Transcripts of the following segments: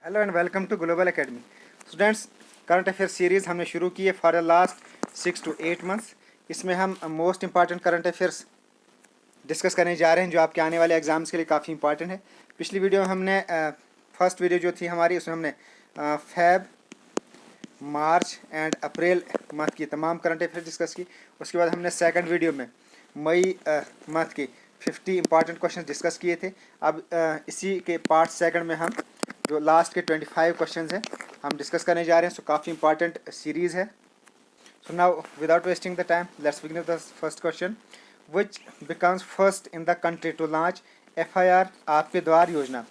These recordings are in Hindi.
Hello and welcome to global academy. Students, current affair series हमने शुरू की है for the last 6 to 8 months। इसमें हम most important current affairs discuss करने जा रहे हैं जो आपके आने वाले एग्जाम्स के लिए काफ़ी इंपॉर्टेंट है। पिछली वीडियो में हमने फर्स्ट वीडियो जो थी हमारी, उसमें हमने Feb, March and April month की तमाम करंट अफेयर डिस्कस की। उसके बाद हमने सेकंड वीडियो में मई मंथ की 50 इंपॉर्टेंट क्वेश्चन डिस्कस किए थे। अब इसी के पार्ट सेकंड में हम जो लास्ट के 25 क्वेश्चंस हैं हम डिस्कस करने जा रहे हैं। सो काफ़ी इंपॉर्टेंट सीरीज़ है। So now without wasting the time let's begin the first question. Which becomes first in the country to launch FIR आपके द्वार योजना?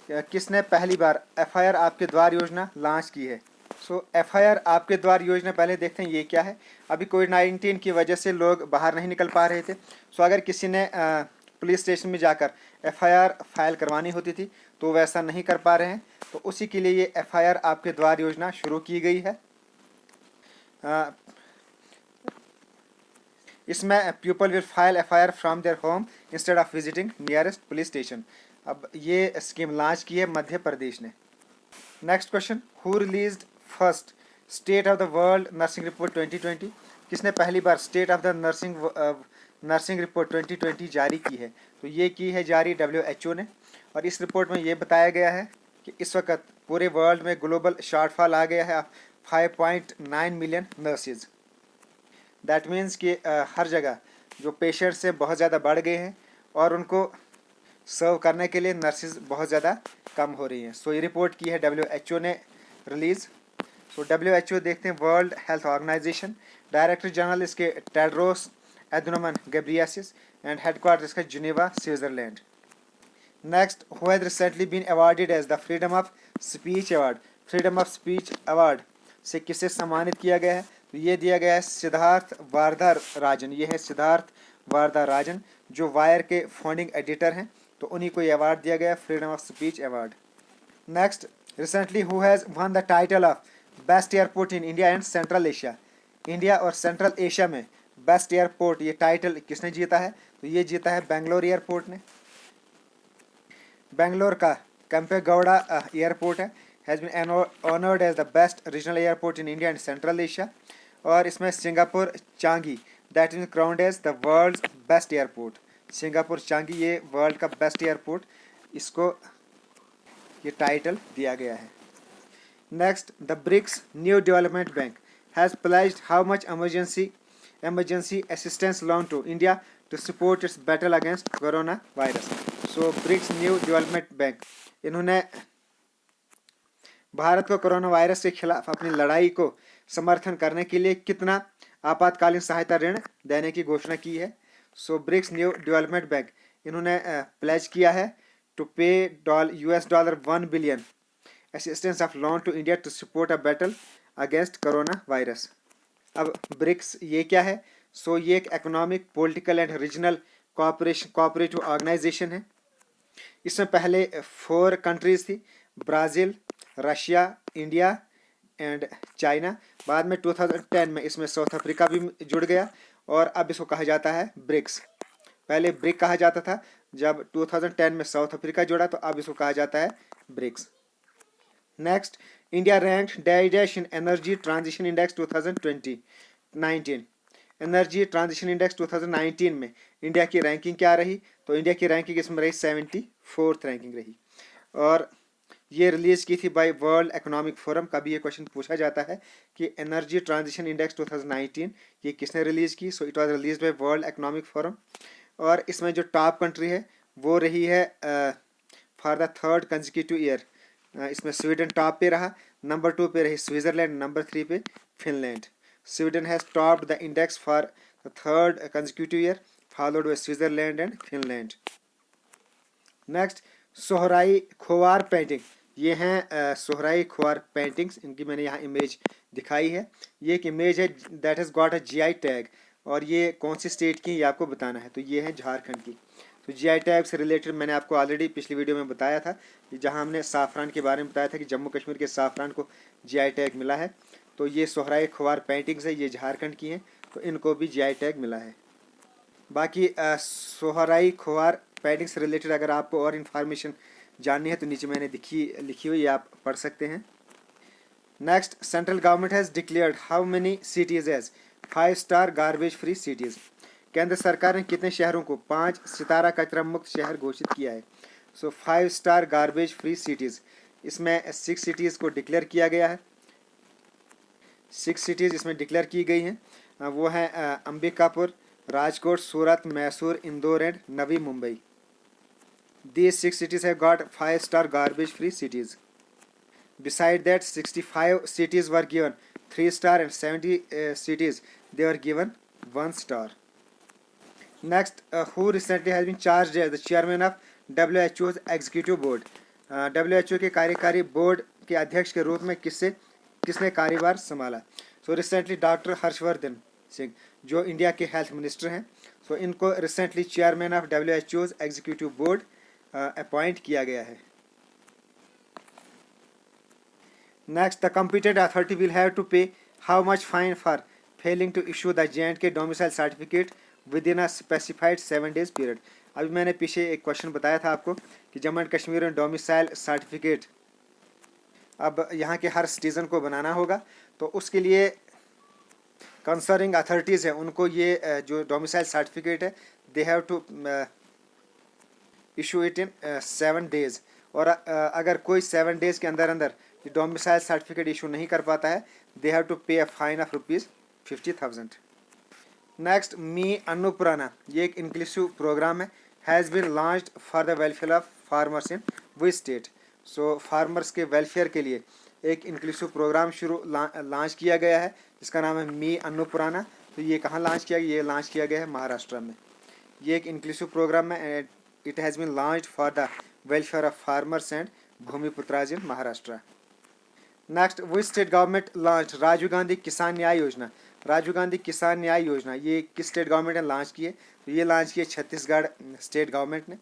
किसने पहली बार FIR आपके द्वार योजना लॉन्च की है? सो FIR आपके द्वार योजना पहले देखते हैं ये क्या है। अभी कोविड-19 की वजह से लोग बाहर नहीं निकल पा रहे थे। सो अगर किसी ने पुलिस स्टेशन में जाकर FIR फाइल करवानी होती थी तो वैसा नहीं कर पा रहे हैं, तो उसी के लिए ये FIR आपके द्वार योजना शुरू की गई है। इसमें people will file FIR from their home instead of visiting nearest police station. अब ये स्कीम लॉन्च की है मध्य प्रदेश ने। Next question, who released first state of the world nursing report 2020? किसने पहली बार state of the nursing report 2020 जारी की है? तो ये की है जारी WHO ने। और इस रिपोर्ट में ये बताया गया है कि इस वक्त पूरे वर्ल्ड में ग्लोबल शॉर्टफॉल आ गया है 5.9 मिलियन नर्सेज। दैट मीन्स कि हर जगह जो पेशेंट्स हैं बहुत ज़्यादा बढ़ गए हैं और उनको सर्व करने के लिए नर्सेज बहुत ज़्यादा कम हो रही हैं। सो ये रिपोर्ट की है WHO ने रिलीज़। सो WHO देखते हैं world health organisation, director general इसके Tedros Adhanom Ghebreyesus and headquarter इसका Geneva Switzerland. Next, who has recently been awarded as the freedom of speech award? Freedom of speech award से किसे सम्मानित किया गया है? तो ये दिया गया है सिद्धार्थ वारदाराजन। ये है सिद्धार्थ वारदाराजन जो वायर के फाउंडिंग एडिटर हैं, तो उन्हीं को ये अवार्ड दिया गया है freedom of speech award. Next, recently who has one the title of best airport in India and central Asia? India और सेंट्रल एशिया में बेस्ट एयरपोर्ट ये टाइटल किसने जीता है? तो ये जीता है बेंगलोर एयरपोर्ट ने। बेंगलोर का केम्पेगौड़ा एयरपोर्ट है has been honoured as the best regional airport in India and central Asia. और इसमें Singapore Changi that is crowned as the world's best airport. Singapore Changi ये वर्ल्ड का बेस्ट एयरपोर्ट, इसको ये टाइटल दिया गया है। Next, the BRICS new development bank has pledged how much emergency assistance loan to India to support its battle against coronavirus. So BRICS new development bank इन्होंने भारत को कोरोना वायरस के खिलाफ अपनी लड़ाई को समर्थन करने के लिए कितना आपातकालीन सहायता ऋण देने की घोषणा की है? So BRICS new development bank इन्होंने प्लेज किया है to pay $1 billion assistance of loan to India to support a battle against corona virus. अब ब्रिक्स ये क्या है? सो ये एक economic, political and regional cooperative organisation है। इसमें पहले 4 कंट्रीज थी, Brazil, Russia, India and China. बाद में 2010 में इसमें साउथ अफ्रीका भी जुड़ गया और अब इसको कहा जाता है ब्रिक्स। पहले ब्रिक कहा जाता था, जब 2010 में साउथ अफ्रीका जुड़ा तो अब इसको कहा जाता है BRICS. Next, India ranked dash in energy transition index 2019। Energy transition index 2019 में इंडिया की रैंकिंग क्या रही? तो इंडिया की रैंकिंग इसमें रही 74th रैंकिंग रही। और ये रिलीज़ की थी बाय वर्ल्ड इकोनॉमिक फोरम। कभी ये क्वेश्चन पूछा जाता है कि एनर्जी ट्रांजिशन इंडेक्स 2019 ये किसने रिलीज़ की? So it was release by world economic forum. और इसमें जो टॉप कंट्री है वो रही है for the 3rd consecutive year. इसमें स्वीडन टॉप पे रहा, नंबर 2 पे रही स्विट्जरलैंड, नंबर 3 पे Finland. Sweden has topped the index for the 3rd consecutive year followed by Switzerland and Finland. Next, Sohrai Khovar painting. ये हैं सोहराई खोवार पेंटिंग्स, इनकी मैंने यहाँ इमेज दिखाई है। ये एक इमेज है that has got a GI tag, और ये कौन सी स्टेट की ये आपको बताना है। तो ये है झारखंड की। तो GI टैग से रिलेटेड मैंने आपको ऑलरेडी पिछली वीडियो में बताया था कि जहाँ हमने साफ़रान के बारे में बताया था कि जम्मू कश्मीर के साफ़रान को GI टैग मिला है। तो ये सोहराई खोवार पेंटिंग्स है, ये झारखंड की हैं, तो इनको भी GI टैग मिला है। बाकी सोहराई खोवार पेंटिंग से रिलेटेड अगर आपको और इन्फॉर्मेशन जाननी है तो नीचे मैंने लिखी हुई, आप पढ़ सकते हैं। Next, central government has declared how many cities as 5 star garbage free cities. केंद्र सरकार ने कितने शहरों को 5 सितारा कचरा मुक्त शहर घोषित किया है? सो 5 स्टार गार्बेज फ्री सिटीज़, इसमें 6 सिटीज़ को डिक्लेयर किया गया है। 6 सिटीज़ इसमें डिक्लेयर की गई हैं, वो हैं Ambikapur, Rajkot, Surat, Mysore, Indore and Navi Mumbai. These 6 cities have got 5-star garbage free cities. Beside that, 65 cities were given 3-star and 70 cities they were given 1 star. Next, who recently has been charged as the chairman of WHO's executive board? WHO के कार्यकारी बोर्ड के अध्यक्ष के रूप में किसने कार्यभार संभाला? So recently doctor Harshvardhan Singh, जो इंडिया के हेल्थ मिनिस्टर हैं, सो इनको recently chairman of WHO's executive board appoint किया गया है। Next, the competent authority will have to pay how much fine for failing to issue the J&K domicile certificate within a specified 7 days period. अभी मैंने पीछे एक क्वेश्चन बताया था आपको कि जम्मू एंड कश्मीर में डोमिसाइल सर्टिफिकेट अब यहाँ के हर सिटीज़न को बनाना होगा, तो उसके लिए कंसर्निंग अथॉरिटीज़ हैं उनको ये जो डोमिसाइल सर्टिफिकेट है they have to issue it in 7 days। और अगर कोई 7 days के अंदर ये डोमिसाइल सर्टिफिकेट इशू नहीं कर पाता है, they have to pay a fine of ₹50,000। Next, Mee Annapurna, ये एक इंक्लूसिव प्रोग्राम है, has been launched for the welfare of farmers in which state? So farmers के वेलफेयर के लिए एक इंक्लूसिव प्रोग्राम लॉन्च किया गया है जिसका नाम है मी अन्नपूर्णा। तो ये कहाँ लॉन्च किया गया? ये लॉन्च किया गया है महाराष्ट्र में। ये एक इंक्लूसिव प्रोग्राम है and it has been launched for the welfare of farmers and भूमिपुत्राज in Maharashtra. Next, which state government launch Rajiv Gandhi Kisan Nyay योजना? राजीव गांधी किसान न्याय योजना ये किस स्टेट गवर्नमेंट ने लॉन्च की है? तो ये लॉन्च की है छत्तीसगढ़ स्टेट गवर्नमेंट ने।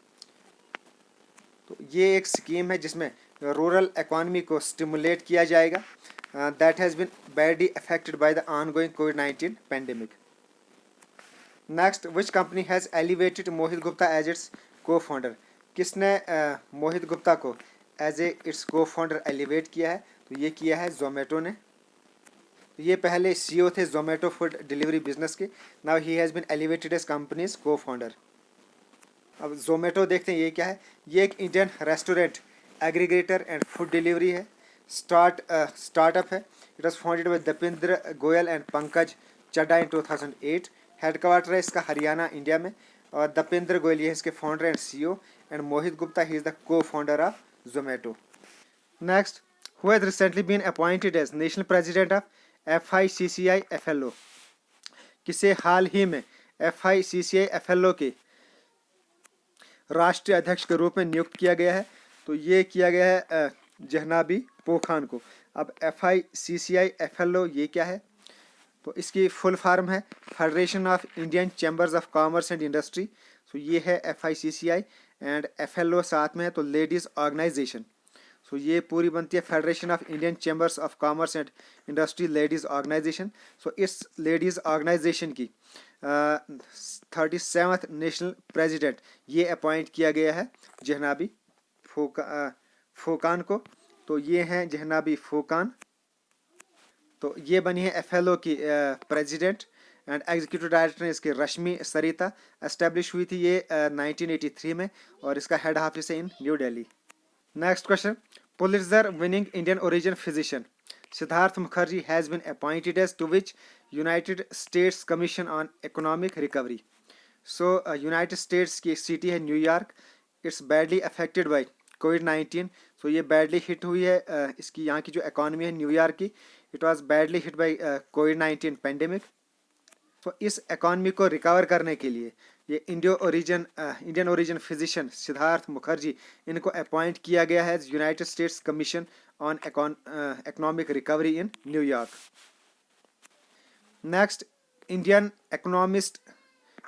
तो ये एक स्कीम है जिसमें रूरल इकोनॉमी को स्टिमुलेट किया जाएगा that has been badly affected by the ongoing कोविड-19 pandemic. Next, which company has elevated Mohit Gupta as its co founder? किसने मोहित गुप्ता को as a its co founder elevate किया है? तो ये किया है जोमेटो ने। तो ये पहले CEO थे जोमेटो फूड डिलीवरी बिजनेस के, now he has been elevated as companies co founder. अब जोमेटो देखते हैं ये क्या है। ये एक Indian restaurant aggregator and food delivery है, स्टार्टअप है। It was founded by Deepinder Goyal and Pankaj Chaddha in 2008। Headquarter है इसका हरियाणा इंडिया में, और दीपेंद्र गोयल ये है इसके founder and CEO, and Mohit Gupta he is the cofounder of Zomato. Next, who has recently been appointed as national president of FICCI FLO? किसे हाल ही में FICCI FLO के राष्ट्रीय अध्यक्ष के रूप में नियुक्त किया गया है? तो ये किया गया है जहनाबी पोखान को। अब FICCI FLO ये क्या है? तो इसकी फुल फॉर्म है federation of Indian chambers of commerce and industry. So ये है FICCI एंड FLO साथ में है तो लेडीज़ ऑर्गेनाइजेशन। सो ये पूरी बनती है federation of Indian chambers of commerce and Industry Ladies Organisation. So इस लेडीज़ ऑर्गेनाइजेशन की 37th नेशनल प्रेसिडेंट ये अपॉइंट किया गया है जहनाबी फोकान को। तो ये हैं जहनाबी फोकान, तो ये बनी है FLO की प्रेसिडेंट, एंड एग्जीक्यूटिव डायरेक्टर इसके रश्मि सरिता। एस्टेब्लिश हुई थी ये 1983 में, और इसका हेड ऑफिस है in New Delhi. Next question, Pulitzer winning Indian origin physician Siddhartha Mukherjee has been appointed as to which United States commission on economic Recovery? So United States की सिटी है New York. It's badly affected by कोविड-19। सो ये बैडली हिट हुई है इसकी यहाँ की जो इकॉनमी है न्यूयॉर्क की, it was badly hit by कोविड-19 पैंडेमिक। तो इस इकॉनमी को रिकवर करने के लिए ये Indian origin physician Siddhartha Mukherjee इनको अपॉइंट किया गया है United States commission on economic recovery in New York. Next, Indian economist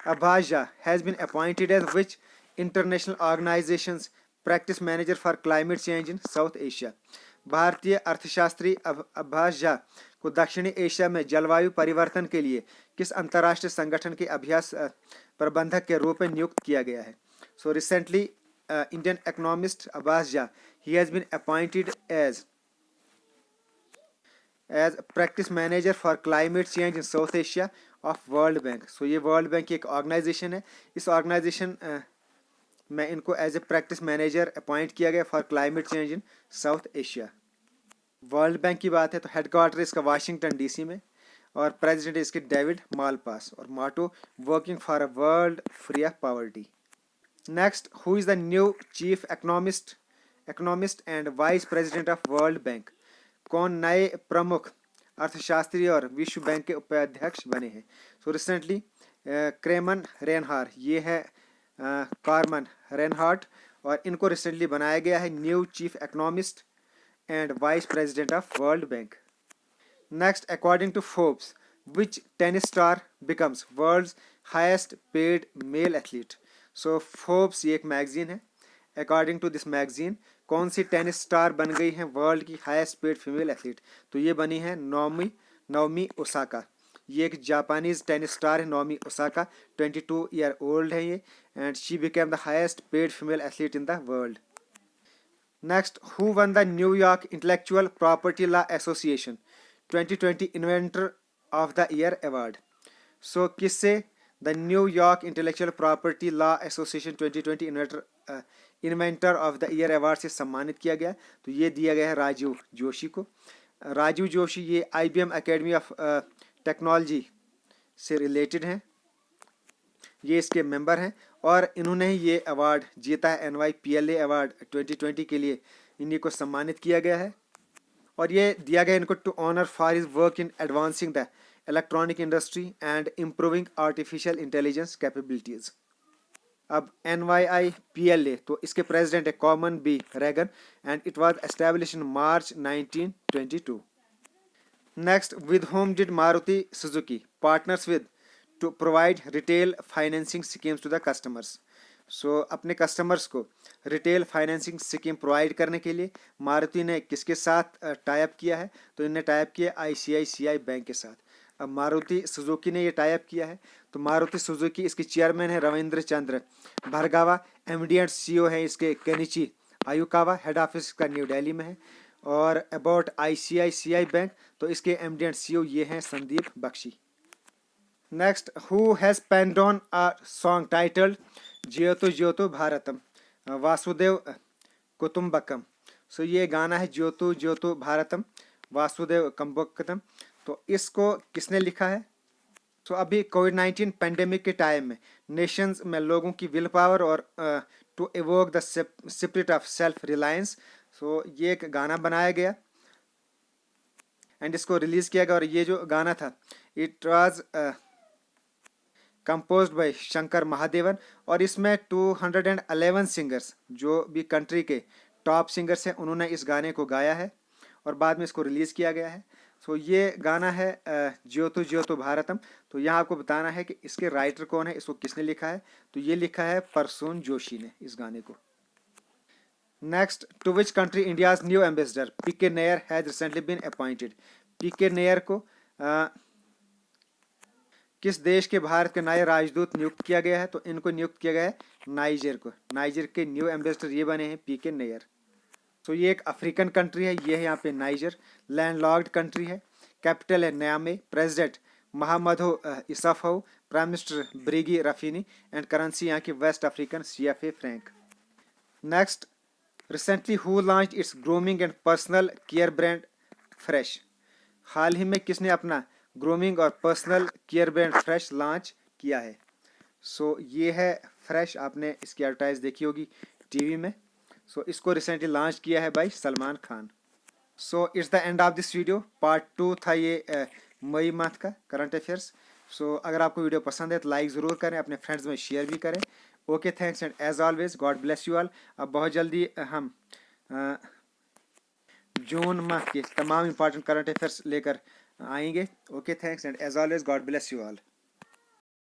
Abbas Jha has been appointed as which international organisations practice manager for climate change in South Asia? भारतीय अर्थशास्त्री अब्बास झा को दक्षिणी एशिया में जलवायु परिवर्तन के लिए किस अंतर्राष्ट्रीय संगठन के अभ्यास प्रबंधक के रूप में नियुक्त किया गया है? So recently Indian economist Abbas Jha, he has been appointed as practice manager for climate change in South Asia of World Bank. So ये World Bank की एक ऑर्गेनाइजेशन है. इस ऑर्गेनाइजेशन में इनको as a practice manager appoint किया गया for climate change in South Asia. World bank की बात है तो हेडक्वार्टर इसका वाशिंगटन डीसी में और प्रेसिडेंट इसके डेविड मालपास और motto working for a world free of poverty. Next, who is the new chief economist and vice president of world Bank. कौन नए प्रमुख अर्थशास्त्री और विश्व बैंक के उपाध्यक्ष बने हैं. सो रिसेंटली क्रेमन रेनहार, ये है कार्मन रेनहार्ट, और इनको रिसेंटली बनाया गया है new chief economist and vice president of world bank. Next, according to Forbes, which tennis star becomes world's highest paid male athlete. So Forbes ये एक मैगजीन है. अकॉर्डिंग टू दिस मैगजीन कौन सी टेनिस स्टार बन गई है वर्ल्ड की हाईएस्ट पेड फीमेल एथलीट. तो ये बनी है नाओमी ओसाका. ये एक जापानीज टेनिस स्टार है नाओमी ओसाका. 22 ईयर ओल्ड है ये and she became the highest paid female athlete in the world. Next, who won the New York Intellectual Property Law Association 2020 inventor of the year award. So किससे the New York Intellectual Property Law Association 2020 inventor of the year award से सम्मानित किया गया. तो ये दिया गया है राजीव जोशी को. राजीव जोशी ये IBM एकेडमी ऑफ टेक्नोलॉजी से रिलेटेड हैं, ये इसके मेंबर हैं और इन्होंने ये अवार्ड जीता है. NYPLA अवार्ड 2020 के लिए इन्हीं को सम्मानित किया गया है और ये दिया गया इनको to honour for his work in advancing the electronic industry and improving artificial intelligence capabilities. अब NYPLA तो इसके प्रेसिडेंट है Colman B Ragan and it was establish in March 1922. Next, with whom did Maruti Suzuki partners with to provide retail financing schemes to the customers. So अपने कस्टमर्स को रिटेल फाइनेंसिंग स्कीम प्रोवाइड करने के लिए मारुति ने किसके साथ टाइप किया है. तो इन्हें टाइप किया ICICI बैंक के साथ. अब मारुति सुजुकी ने ये टाइप किया है. तो मारुति सुजुकी इसके चेयरमैन है रविंद्र चंद्र भार्गवा. MD एंड CEO है इसके केनिची आयुकावा. हेड ऑफिस का न्यू दिल्ली में है. और अबाउट ICICI बैंक तो इसके MD एंड CEO ये हैं Sandeep Bakhshi. Next, who has penned on a song titled Jyoto Jyoto Bharatam Vasudeva Kutumbakam. So ये गाना है ज्योतो ज्योतो भारतम वासुदेव कुटुंबकम. तो इसको किसने लिखा है. तो अभी कोविड-19 पेंडेमिक के टाइम में नेशंस में लोगों की विल पावर और to evoke the spirit of self reliance. So ये एक गाना बनाया गया एंड इसको रिलीज किया गया और ये जो गाना था it was composed bye Shankar Mahadevan और इसमें 211 सिंगर्स जो भी कंट्री के टॉप सिंगर्स हैं उन्होंने इस गाने को गाया है और बाद में इसको रिलीज़ किया गया है. सो ये गाना है ज्योतो ज्योतो भारतम. तो यहाँ आपको बताना है कि इसके राइटर कौन है, इसको किसने लिखा है. तो ये लिखा है परसून जोशी ने इस गाने को. Next, to which country India's new ambassador PK Nair has recently been appointed. PK Nair को किस देश के भारत के नए राजदूत नियुक्त किया गया है. तो इनको नियुक्त किया गया है नाइजर को. नाइजर के न्यू एम्बेसडर ये बने हैं PK Nair. तो ये एक अफ्रीकन कंट्री है. ये है यहाँ पे नाइजर. लैंडलॉक्ड कंट्री है. कैपिटल है Niamey. President Mahamadou Issoufou. Prime minister Brigi Rafini and currency यहाँ की West African CFA franc. Next, recently who launch its grooming and personal care brand Fresh. हाल ही में किसने अपना ग्रूमिंग और personal care brand Fresh launch किया है. सो ये है फ्रेश. आपने इसकी एडवर्टाइज देखी होगी TV में. सो इसको रिसेंटली लॉन्च किया है भाई Salman Khan. So it's the end of this video. Part 2 था ये मई मंथ का करंट अफेयर्स. सो अगर आपको वीडियो पसंद है तो लाइक ज़रूर करें, अपने फ्रेंड्स में शेयर भी करें. Okay, thanks and as always God bless you all. अब बहुत जल्दी हम जून माह के तमाम इंपॉर्टेंट करंट अफेयर्स लेकर आएंगे. Okay, thanks and as always God bless you all.